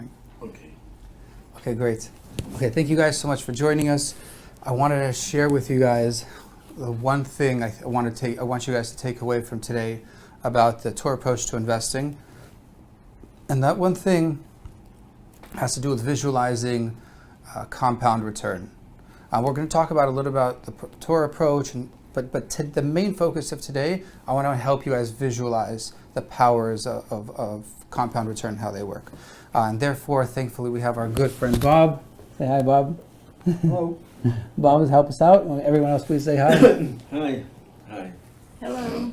doing? Okay. Okay, great. Okay, thank you guys so much for joining us. I wanted to share with you guys the one thing I want you guys to take away from today about the Torah approach to investing. And that one thing has to do with visualizing compound return. We're going to talk about a little about the Torah approach, but the main focus of today, I want to help you guys visualize the powers of compound return, how they work. And therefore, thankfully, we have our good friend Bob. Say hi, Bob. Hello. Bob has helped us out. Everyone else, please say hi. Hi. Hi. Hello.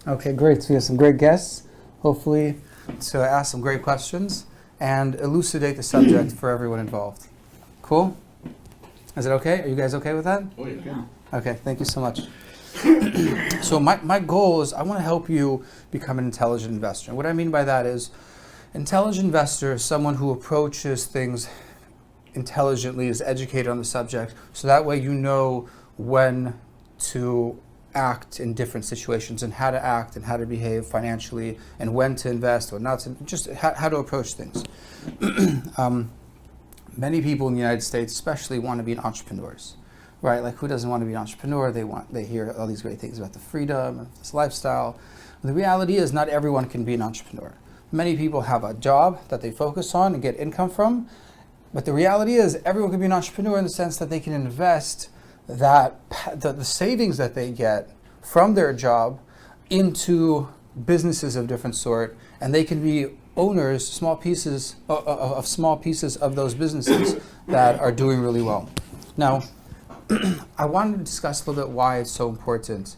Okay, great. So we have some great guests, hopefully, to ask some great questions and elucidate the subject for everyone involved. Cool? Is it okay? Are you guys okay with that? Oh, yeah. Yeah. Okay, thank you so much. So my goal is I want to help you become an intelligent investor. What I mean by that is intelligent investor is someone who approaches things intelligently, is educated on the subject, so that way you know when to act in different situations and how to act and how to behave financially and when to invest or not to, just how to approach things. Many people in the United States especially want to be entrepreneurs, right? Like, who doesn't want to be an entrepreneur? They hear all these great things about the freedom and this lifestyle. And the reality is not everyone can be an entrepreneur. Many people have a job that they focus on and get income from, but the reality is everyone can be an entrepreneur in the sense that they can invest the savings that they get from their job into businesses of different sort, and they can be owners, small pieces of those businesses that are doing really well. Now, I wanted to discuss a little bit why it's so important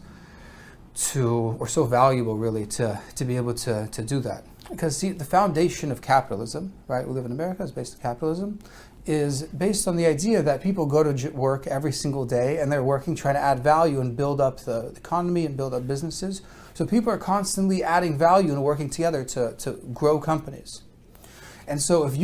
or so valuable really to be able to do that. Because see, the foundation of capitalism, right? We live in America, it's based on capitalism, is based on the idea that people go to work every single day and they're working, trying to add value and build up the economy and build up businesses. So people are constantly adding value and working together to grow companies. And so if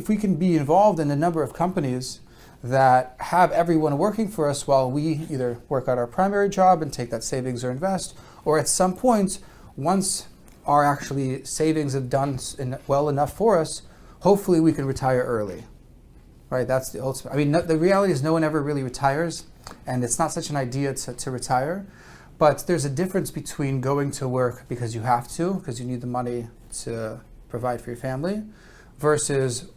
we can be involved in a number of companies that have everyone working for us while we either work out our primary job and take that savings or invest, or at some point, once our actually savings have done well enough for us, hopefully we can retire early. Right, that's the ultimate. I mean, the reality is no one ever really retires, and it's not such an idea to retire. But there's a difference between going to work because you have to, because you need the money to provide for your family, versus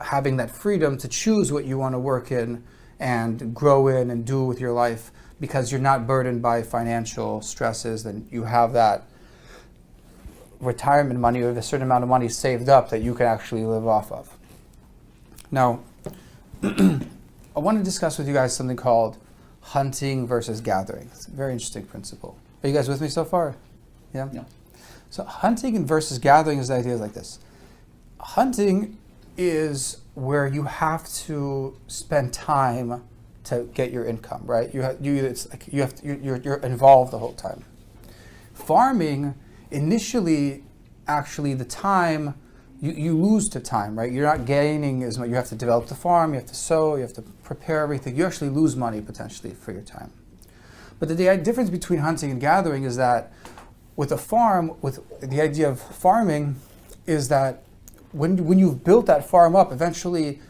having that freedom to choose what you want to work in and grow in and do with your life because you're not burdened by financial stresses. Then you have that retirement money or a certain amount of money saved up that you can actually live off of. Now, I want to discuss with you guys something called hunting versus gathering. It's a very interesting principle. Are you guys with me so far? Yeah? Yeah. So hunting versus gathering is the idea like this. Hunting is where you have to spend time to get your income, right? You're involved the whole time. Farming, initially, actually the time, you lose to time, right? You're not gaining as much. You have to develop the farm, you have to sow, you have to prepare everything. You actually lose money potentially for your time. But the difference between hunting and gathering is that with a farm, with the idea of farming, is that when you've built that farm up, eventually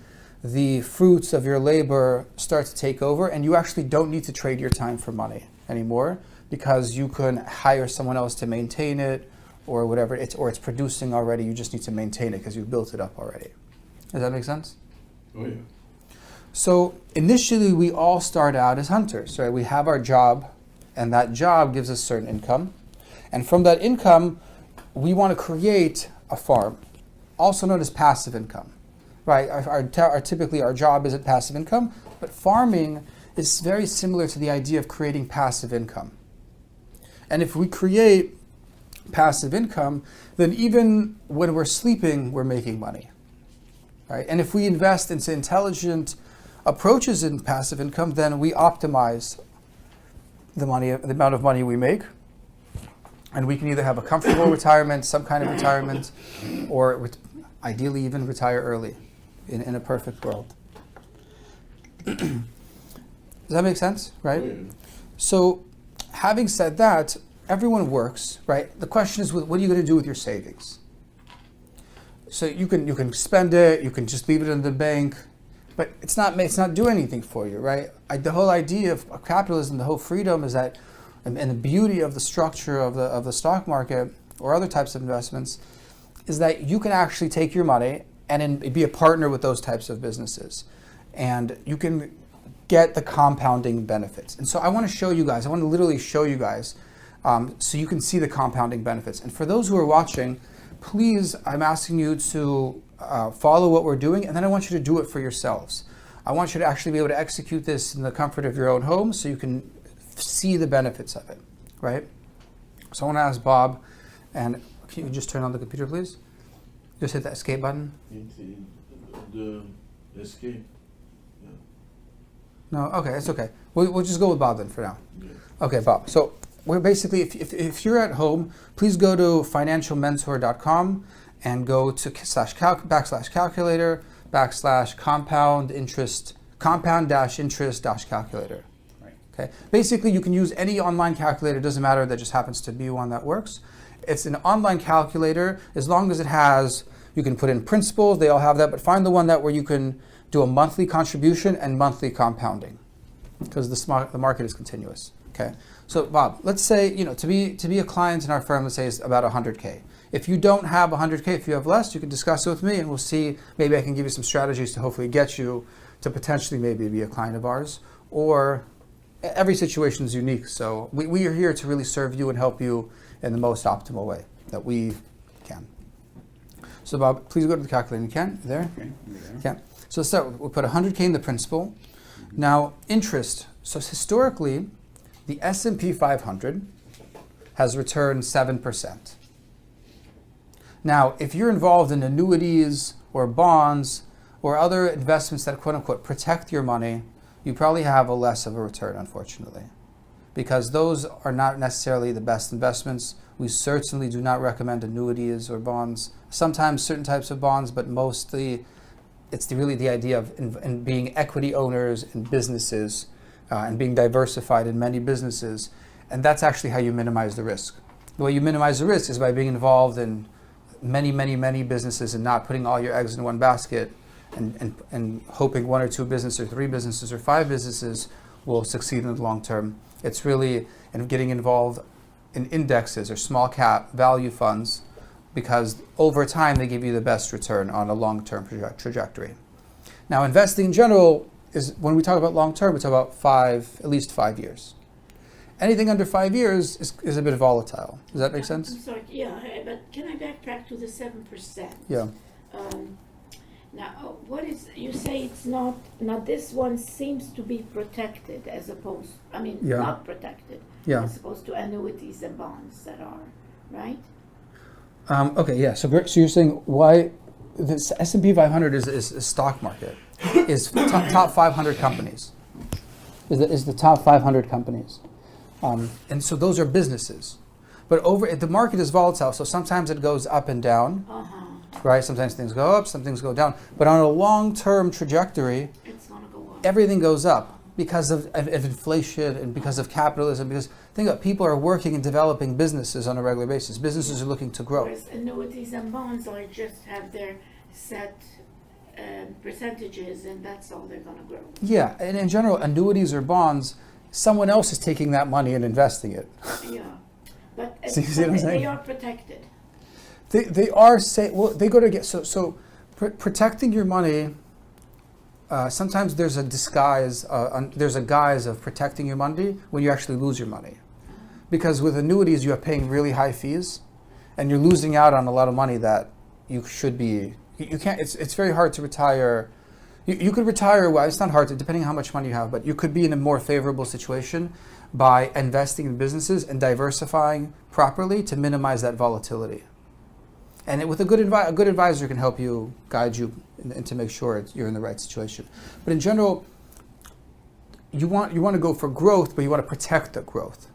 the fruits of your labor start to take over, and you actually don't need to trade your time for money anymore because you can hire someone else to maintain it, or whatever it's producing already. You just need to maintain it because you've built it up already. Does that make sense? Oh, yeah. So initially we all start out as hunters, right? We have our job, and that job gives us certain income. And from that income, we want to create a farm, also known as passive income, right? Typically our job isn't passive income, but farming is very similar to the idea of creating passive income. And if we create passive income, then even when we're sleeping, we're making money, right? And if we invest into intelligent approaches in passive income, then we optimize the amount of money we make, and we can either have a comfortable retirement, some kind of retirement, or ideally even retire early in a perfect world. Does that make sense, right? Oh, yeah. So having said that, everyone works, right? The question is, what are you going to do with your savings? So you can spend it, you can just leave it in the bank, but it's not doing anything for you, right? The whole idea of capitalism, the whole freedom is that, and the beauty of the structure of the stock market or other types of investments, is that you can actually take your money and be a partner with those types of businesses, and you can get the compounding benefits. And so I want to show you guys. I want to literally show you guys, so you can see the compounding benefits. And for those who are watching, please, I'm asking you to follow what we're doing, and then I want you to do it for yourselves. I want you to actually be able to execute this in the comfort of your own home so you can see the benefits of it, right? So I want to ask Bob, and can you just turn on the computer, please? Just hit that escape button. The escape. No, okay, it's okay. We'll just go with Bob then for now. Yeah. Okay, Bob. So we're basically, if you're at home, please go to financialmentor.com and go to /calculator /compound-interest-calculator. Right. Okay. Basically, you can use any online calculator. It doesn't matter. That just happens to be one that works. It's an online calculator as long as it has. You can put in principles. They all have that, but find the one where you can do a monthly contribution and monthly compounding, because the market is continuous. Okay. So Bob, let's say, to be a client in our firm, let's say is about 100K. If you don't have 100K, if you have less, you can discuss it with me, and we'll see. Maybe I can give you some strategies to hopefully get you to potentially maybe be a client of ours. Or every situation is unique, so we are here to really serve you and help you in the most optimal way that we can. So Bob, please go to the calculator. You can? There? Okay. Yeah. So let's start. We'll put 100K in the principal. Now, interest. So historically, the S&P 500 has returned 7%. Now, if you're involved in annuities or bonds or other investments that quote unquote protect your money, you probably have a less of a return, unfortunately, because those are not necessarily the best investments. We certainly do not recommend annuities or bonds. Sometimes certain types of bonds, but mostly it's really the idea of in being equity owners in businesses and being diversified in many businesses. And that's actually how you minimize the risk. The way you minimize the risk is by being involved in many businesses and not putting all your eggs in one basket and hoping one or two businesses or three businesses or five businesses will succeed in the long term. It's really getting involved in indexes or small cap value funds, because over time they give you the best return on a long-term trajectory. Now, investing in general is, when we talk about long-term, we talk about at least 5 years. Anything under 5 years is a bit volatile. Does that make sense? I'm sorry, yeah, but can I backtrack to the 7%? Yeah. Now, you say it's not, now this one seems to be protected as opposed, Yeah. not protected, Yeah. as opposed to annuities and bonds that are, right? Okay, yeah. So you're saying why this S&P 500 is a stock market, is top 500 companies, is the top 500 companies. And so those are businesses. But the market is volatile, so sometimes it goes up and down, right? Sometimes things go up, some things go down. But on a long-term trajectory, It's gonna go up. everything goes up because of inflation and because of capitalism. Because think about it, people are working and developing businesses on a regular basis. Businesses are looking to grow. Whereas annuities and bonds are just have their set percentages, and that's all they're gonna grow. Yeah, and in general, annuities or bonds, someone else is taking that money and investing it. Yeah, but See what I'm saying? they are protected. They are they go together. So protecting your money. Sometimes there's a disguise. There's a guise of protecting your money when you actually lose your money, because with annuities you are paying really high fees, and you're losing out on a lot of money that you should be. You can't. It's very hard to retire. You could retire. Well, it's not hard to, depending on how much money you have, but you could be in a more favorable situation by investing in businesses and diversifying properly to minimize that volatility. And with a good advisor can help you, guide you, and to make sure you're in the right situation. But in general, you want to go for growth, but you want to protect the growth.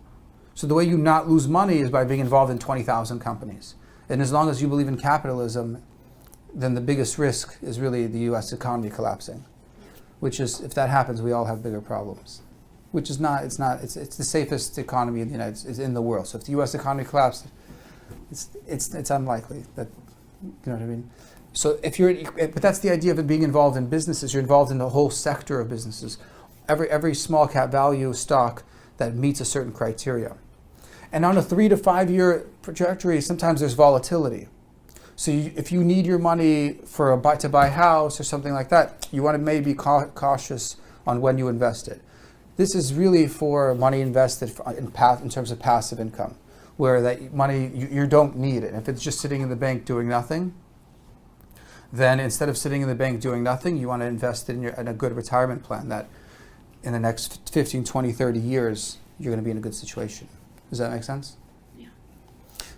So the way you not lose money is by being involved in 20,000 companies. And as long as you believe in capitalism, then the biggest risk is really the U.S. economy collapsing, which is, if that happens, we all have bigger problems. Which is not. It's the safest economy in the world. So if the U.S. economy collapses, it's unlikely that, you know what I mean. So but that's the idea of it being involved in businesses. You're involved in the whole sector of businesses. Every small cap value stock that meets a certain criteria. And on a 3 to 5 year trajectory, sometimes there's volatility. So if you need your money for to buy a house or something like that, you want to maybe be cautious on when you invest it. This is really for money invested in terms of passive income, where that money, you don't need it. If it's just sitting in the bank doing nothing, then instead of sitting in the bank doing nothing, you want to invest in a good retirement plan that in the next 15, 20, 30 years, you're going to be in a good situation. Does that make sense? Yeah.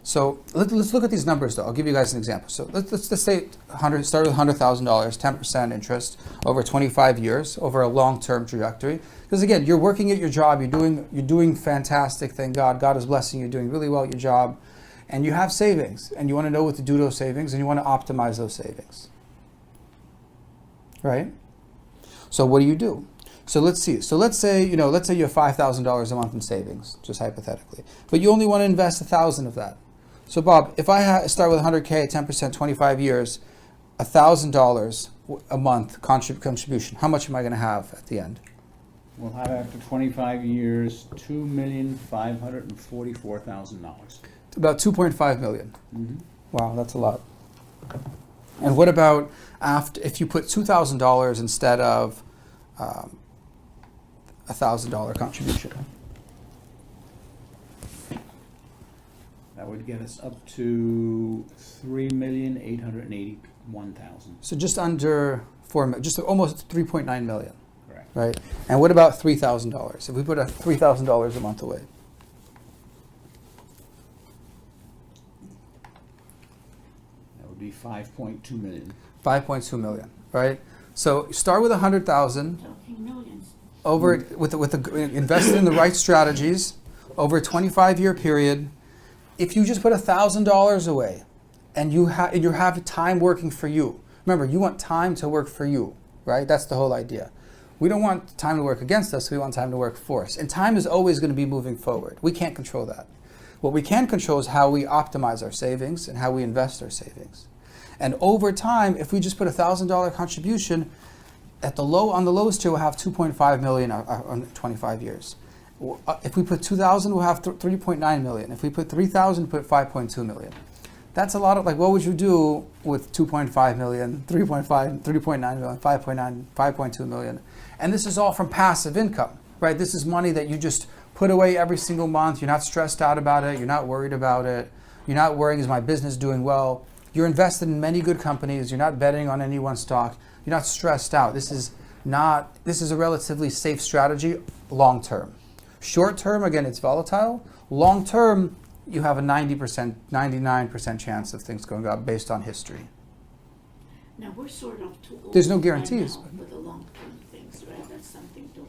So let's look at these numbers, though. I'll give you guys an example. So let's say start with $100,000, 10% interest over 25 years, over a long-term trajectory. Because again, you're working at your job, you're doing fantastic, thank God. God is blessing you, you're doing really well at your job, and you have savings, and you want to know what to do with those savings, and you want to optimize those savings. Right? So what do? So let's see. So let's say you have $5,000 a month in savings, just hypothetically, but you only want to invest $1,000 of that. So Bob, if I start with 100K, 10%, 25 years, $1,000 a month contribution, how much am I going to have at the end? We'll have after 25 years, $2,544,000. About 2.5 million. Mm-hmm. Wow, that's a lot. And what about if you put $2,000 instead of $1,000 contribution? That would get us up to 3,881,000. So just under just almost 3.9 million, Correct. right? And what about $3,000? If we put $3,000 a month away, That would be 5.2 million. 5.2 million, right? So start with 100,000. Talking millions. Invested in the right strategies over a 25-year period. If you just put $1,000 away, and you have time working for you. Remember, you want time to work for you, right? That's the whole idea. We don't want time to work against us. We want time to work for us. And time is always going to be moving forward. We can't control that. What we can control is how we optimize our savings and how we invest our savings. And over time, if we just put $1,000 contribution, on the lowest tier, we'll have 2.5 million on 25 years. If we put 2,000, we'll have 3.9 million. If we put 3,000, put 5.2 million. That's a lot of, what would you do with 2.5 million, 3.9 million, 5.2 million? And this is all from passive income, right? This is money that you just put away every single month. You're not stressed out about it. You're not worried about it. You're not worrying, is my business doing well? You're invested in many good companies. You're not betting on any one stock. You're not stressed out. This is a relatively safe strategy long term. Short term, again, it's volatile. Long term, you have a 90%, 99% chance of things going up based on history. Now we're sort of too old. There's no guarantees. Right now with the long-term things, right? That's something to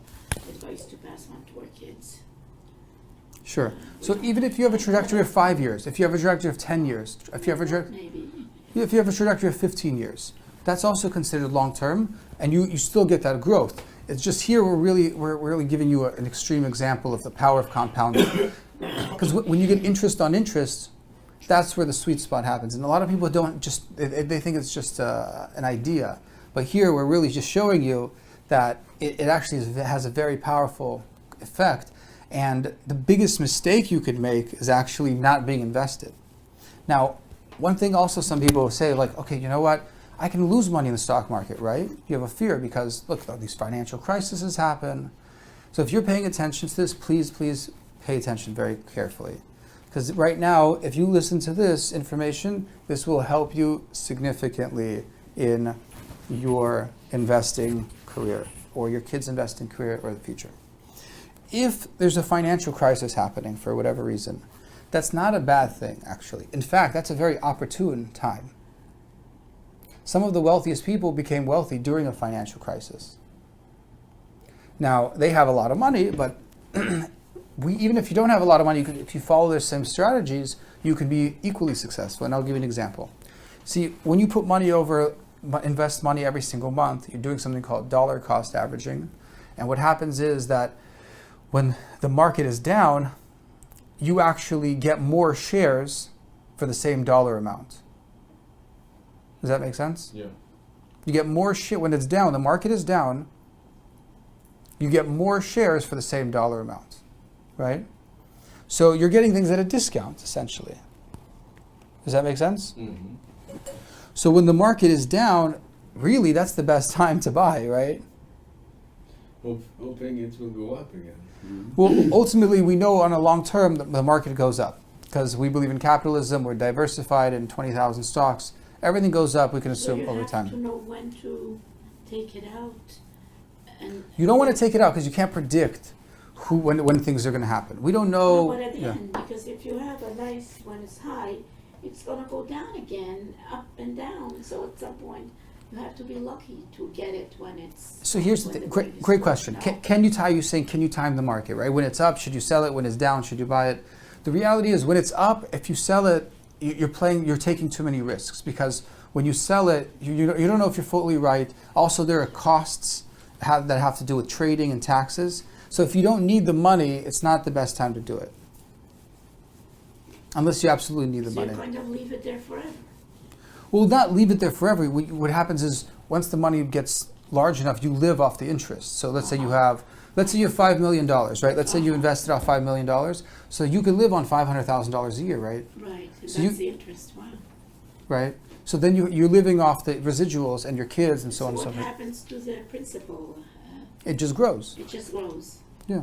advise to pass on to our kids. Sure. So even if you have a trajectory of 5 years, if you have a trajectory of 10 years, if you have a trajectory of 15 years, that's also considered long term, and you still get that growth. It's just here we're really giving you an extreme example of the power of compounding. Because when you get interest on interest, that's where the sweet spot happens. And a lot of people they think it's just an idea. But here we're really just showing you that it actually has a very powerful effect. And the biggest mistake you could make is actually not being invested. Now, one thing also some people will say, okay, you know what? I can lose money in the stock market, right? You have a fear because, look, these financial crises happen. So if you're paying attention to this, please pay attention very carefully. Because right now, if you listen to this information, this will help you significantly in your investing career or your kids' investing career or the future. If there's a financial crisis happening for whatever reason, that's not a bad thing, actually. In fact, that's a very opportune time. Some of the wealthiest people became wealthy during a financial crisis. Now, they have a lot of money, but even if you don't have a lot of money, if you follow their same strategies, you can be equally successful. And I'll give you an example. See, when you invest money every single month, you're doing something called dollar cost averaging. And what happens is that when the market is down, you actually get more shares for the same dollar amount. Does that make sense? Yeah. You get more shit when it's down. The market is down. You get more shares for the same dollar amount, right? So you're getting things at a discount, essentially. Does that make sense? Mm-hmm. So when the market is down, really, that's the best time to buy, right? Hoping it will go up again. Well, ultimately, we know on a long term the market goes up because we believe in capitalism. We're diversified in 20,000 stocks. Everything goes up, we can So assume, you over have time. to know when to take it out. And You don't want to take it out because you can't predict when things are going to happen. We don't No, know. but at the Yeah. end, because if you have a nice, when it's high, it's gonna go down again, up and down, so at some point, you have to be lucky to get it when it's. So here's the when thing. rate Great, is great going question. down. Can you time? You saying can you time the market? Right. When it's up, should you sell it? When it's down, should you buy it? The reality is, when it's up, if you sell it, you're taking too many risks because when you sell it, you don't know if you're fully right. Also, there are costs that have to do with trading and taxes. So if you don't need the money, it's not the best time to do it. Unless you absolutely need the So you money. kind of leave it there forever. Well, not leave it there forever. What happens is once the money gets large enough, you live off the interest. So let's say you have $5 million, right? Let's say you invested off $5 million. So you could live on $500,000 a year, right? Right, and So that's the interest, wow. Right? So then you're living off the residuals and your kids and so on and so what forth. happens to the principal? It just grows. It just grows. Yeah.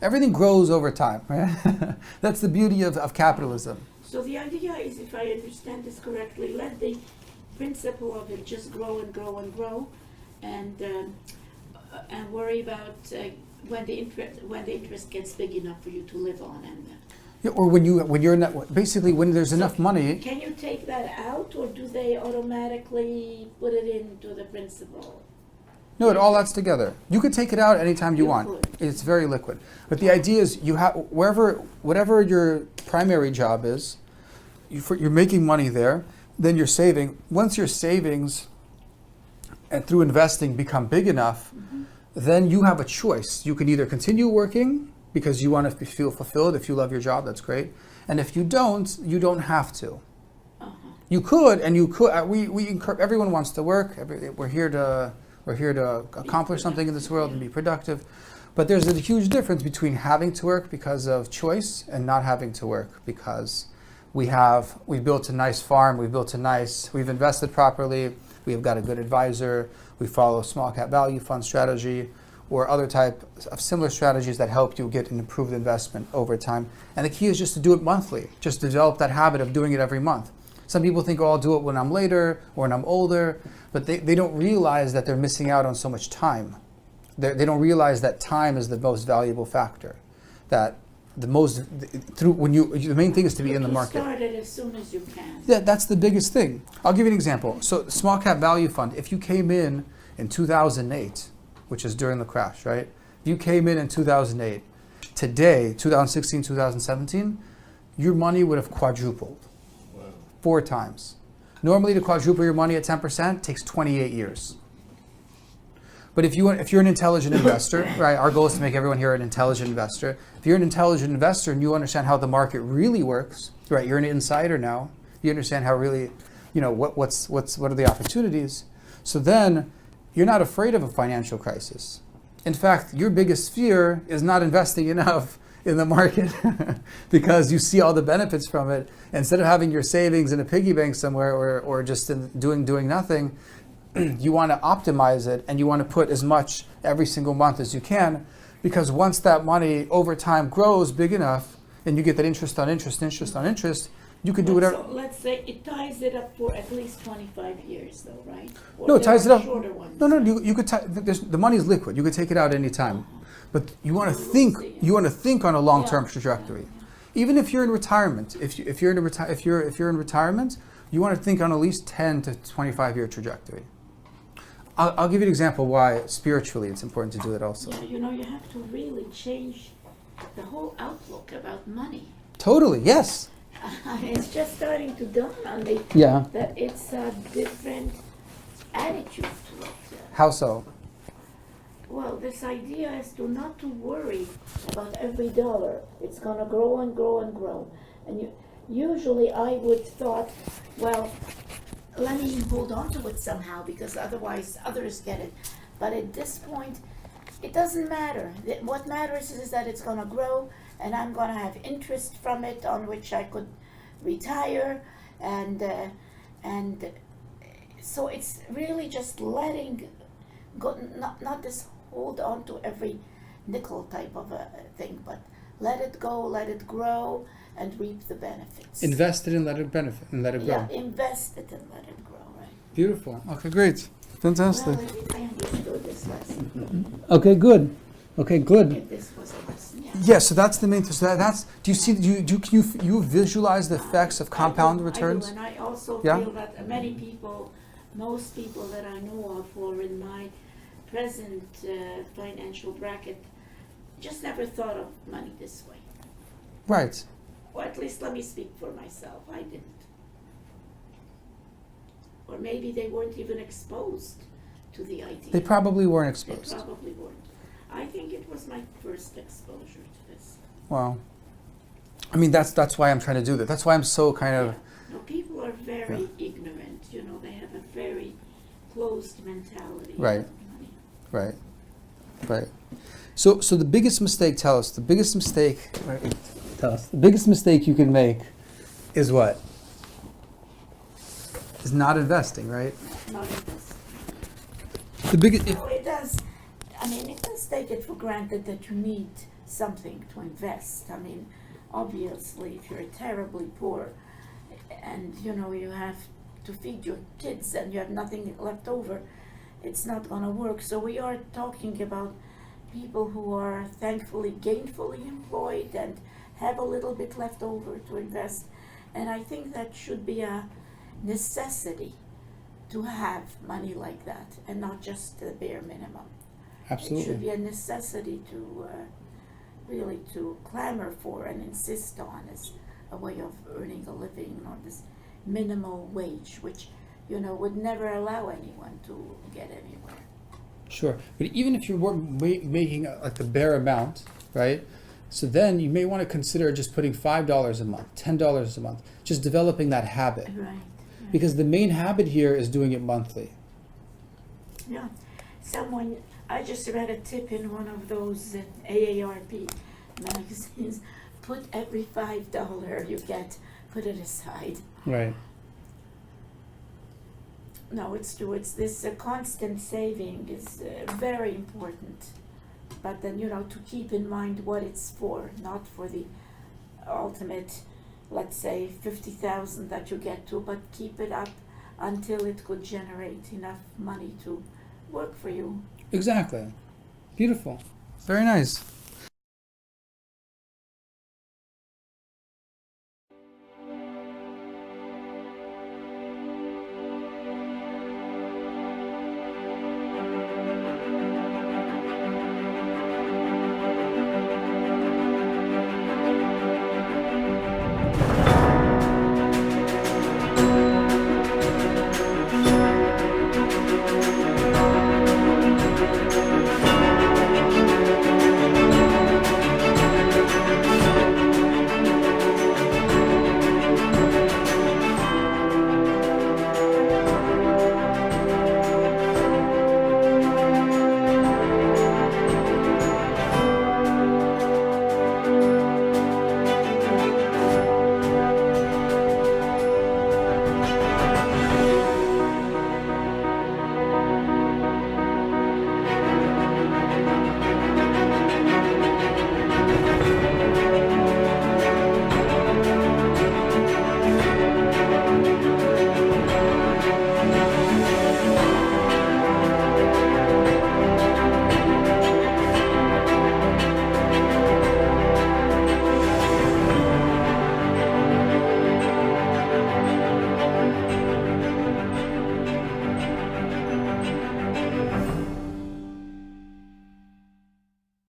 Everything grows over time, right? That's the beauty of capitalism. So the idea is, if I understand this correctly, let the principle of it just grow and grow and grow, and worry about when the interest gets big enough for you to live on. And Yeah, or when you're in that, basically when there's enough money. can you take that out, or do they automatically put it into the principal? No, it all adds together. You could take it out anytime you You want. could. It's very liquid. But the idea is you have whatever your primary job is, you're making money there, then you're saving. Once your savings and through investing become big enough, then you have a choice. You can either continue working because you want to feel fulfilled. If you love your job, that's great. And if you don't have to. Uh-huh. You could, and you could. We encourage, everyone wants to work. We're here to accomplish something in this world and be productive. But there's a huge difference between having to work because of choice and not having to work because we built a nice farm, we've invested properly, we've got a good advisor, we follow small cap value fund strategy or other type of similar strategies that help you get an improved investment over time. And the key is just to do it monthly, just develop that habit of doing it every month. Some people think, oh, I'll do it when I'm later or when I'm older, but they don't realize that they're missing out on so much time. They don't realize that time is the most valuable factor. That the main thing is to be in the market. Start it as soon as you can. Yeah, that's the biggest thing. I'll give you an example. So small cap value fund, if you came in 2008, which is during the crash, right? If you came in 2008, today, 2016, 2017, your money would have quadrupled. Wow. 4 times. Normally to quadruple your money at 10% takes 28 years. But if you're an intelligent investor, right? Our goal is to make everyone here an intelligent investor. If you're an intelligent investor and you understand how the market really works, right? You're an insider now. You understand how really, what are the opportunities. So then you're not afraid of a financial crisis. In fact, your biggest fear is not investing enough in the market because you see all the benefits from it. Instead of having your savings in a piggy bank somewhere or just doing nothing, you want to optimize it and you want to put as much every single month as you can, because once that money over time grows big enough and you get that interest on interest, you can do whatever. So let's say it ties it up for at least 25 years, though, right? Or No, it there ties are it up. Shorter ones. No, you could. The money is liquid. You could take it out any time, but you want to think. You want to think on a long-term trajectory. Even if you're in retirement, if you're in retirement, you want to think on at least 10 to 25 year trajectory. I'll give you an example why spiritually it's important to do it also. Yeah, you have to really change the whole outlook about money. Totally, yes. It's just starting to dawn on me Yeah. that it's a different attitude to it. How so? Well, this idea is not to worry about every dollar. It's going to grow and grow and grow. And usually I would thought, well, let me hold on to it somehow, because otherwise others get it. But at this point, it doesn't matter. What matters is that it's gonna grow, and I'm gonna have interest from it on which I could retire, and so it's really just letting go, not this hold on to every nickel type of a thing, but let it go, let it grow, and reap the benefits. Invest it and let it benefit and let it grow. Yeah, invest it and let it grow, right? Beautiful. Okay, great. Fantastic. Well, I understood this lesson. Okay, good. Okay, good. If this was a lesson, yeah. Yeah, so that's the main thing. So that's. Do you see? Can you visualize the effects of compound I returns? do, and I also Yeah? feel that many people, most people that I know of who are in my present financial bracket, just never thought of money this way. Right. Or at least let me speak for myself, I didn't. Or maybe they weren't even exposed to the idea. They probably weren't They exposed. probably weren't. I think it was my first exposure to this. Wow. I mean, that's why I'm trying to do that. That's why I'm so kind of. Yeah. No, people are very ignorant, you know, they have a very closed mentality. Right. about money. Right. Right. So the biggest mistake. Tell us the biggest mistake. Right. Tell us the biggest mistake you can make is what? Is not investing, right? Not in this. The biggest. No, it does. I mean, it does take it for granted that you need something to invest. I mean, obviously, if you're terribly poor and, you know, you have to feed your kids and you have nothing left over, it's not going to work. So we are talking about people who are thankfully gainfully employed and have a little bit left over to invest. And I think that should be a necessity to have money like that and not just the bare minimum. It should Absolutely. be a necessity to really to clamor for and insist on as a way of earning a living, or this minimal wage, which, you know, would never allow anyone to get anywhere. Sure, but even if you're making like the bare amount, right? So then you may want to consider just putting $5 a month, $10 a month, just developing that habit. Right. Because the main habit here is doing it monthly. Yeah. I just read a tip in one of those AARP magazines. Put every $5 you get, put it aside. Right. No, it's true. It's this constant saving is very important. But then, you know, to keep in mind what it's for, not for the ultimate, let's say, 50,000 that you get to, but keep it up until it could generate enough money to work for you. Exactly. Beautiful. Very nice.